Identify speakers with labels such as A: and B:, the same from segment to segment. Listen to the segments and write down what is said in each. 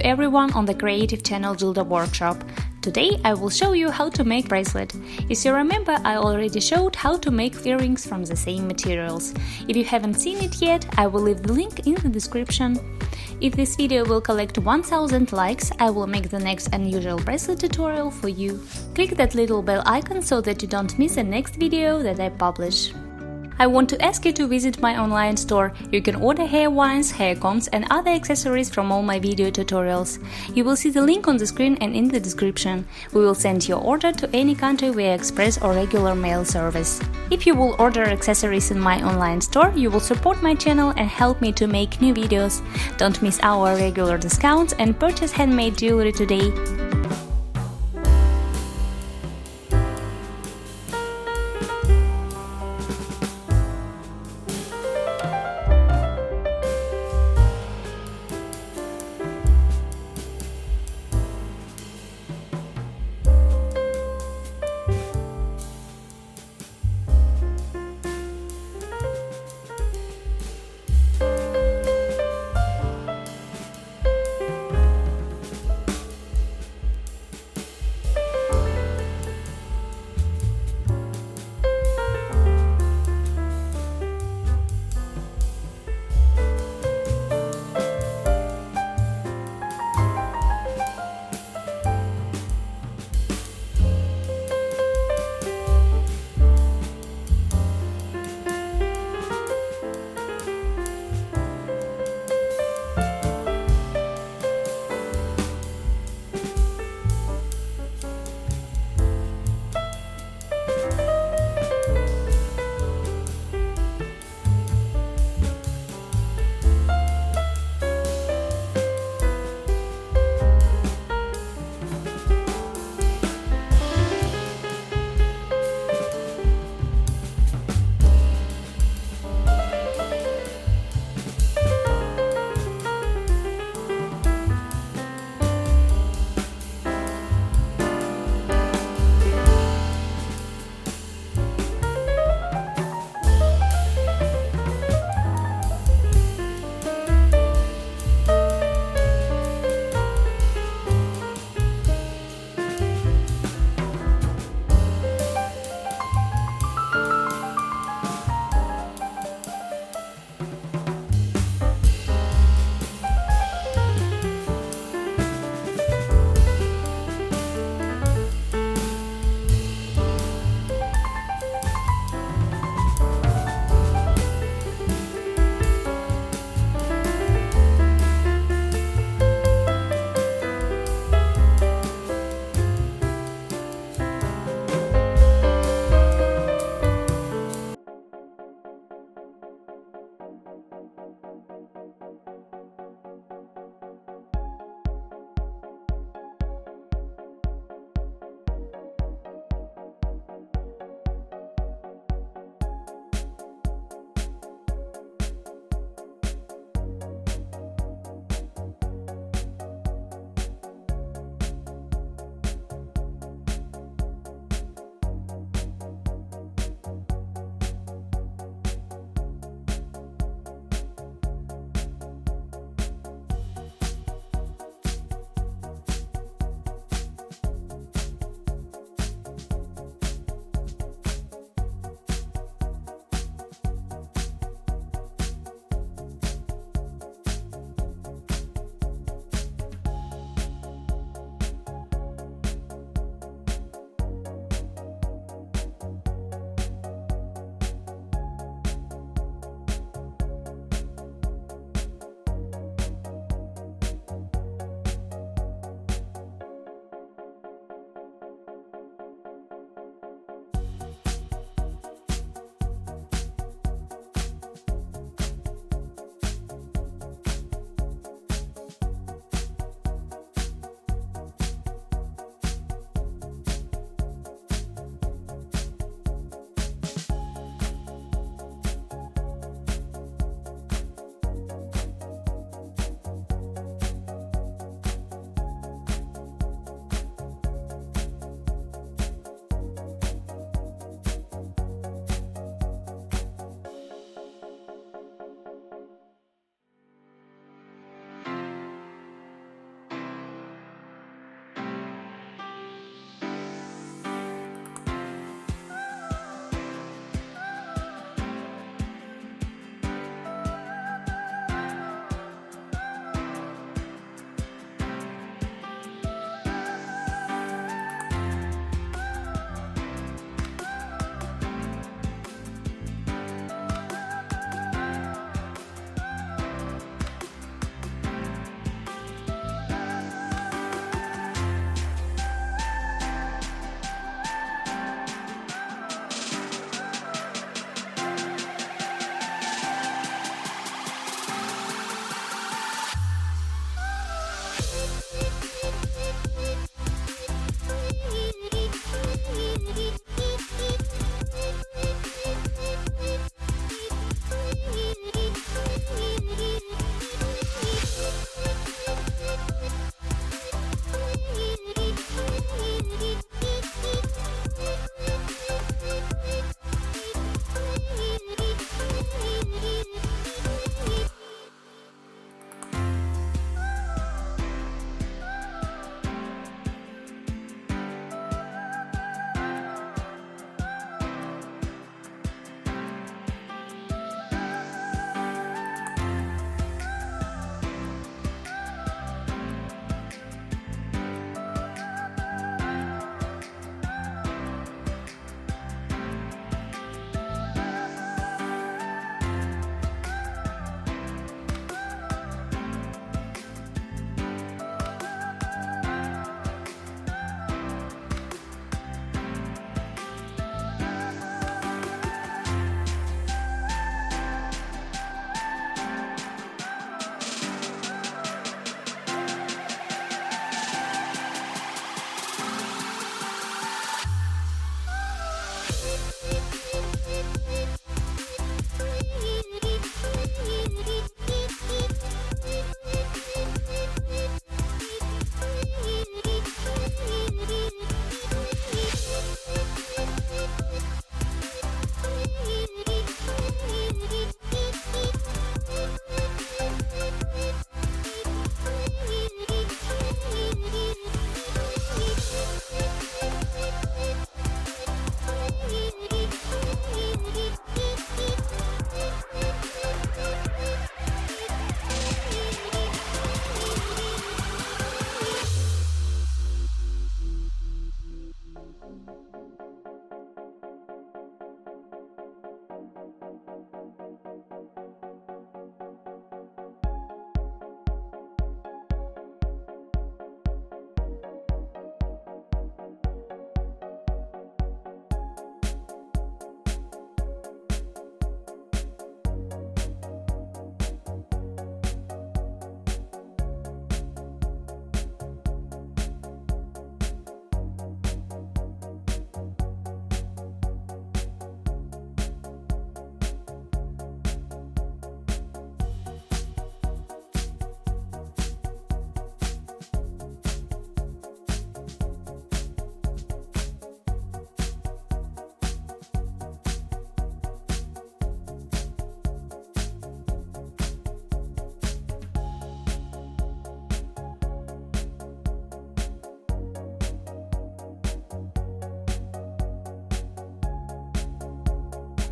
A: to everyone on the Creative Channel Gilda Workshop. Today I will show you how to make bracelet. As you remember, I already showed how to make earrings from the same materials. If you haven't seen it yet, I will leave the link in the description. If this video will collect 1000 likes, I will make the next unusual bracelet tutorial for you. Click that little bell icon so that you don't miss the next video that I publish. I want to ask you to visit my online store. You can order hair wands, hair combs and other accessories from all my video tutorials. You will see the link on the screen and in the description. We will send your order to any country via express or regular mail service. If you will order accessories in my online store, you will support my channel and help me to make new videos. Don't miss our regular discounts and purchase handmade jewelry today.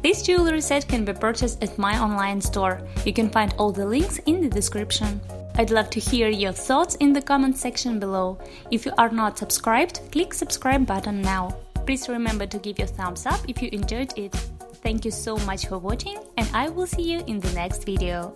A: This jewelry set can be purchased at my online store. You can find all the links in the description. I'd love to hear your thoughts in the comment section below. If you are not subscribed, click subscribe button now. Please remember to give your thumbs up if you enjoyed it. Thank you so much for watching, and I will see you in the next video.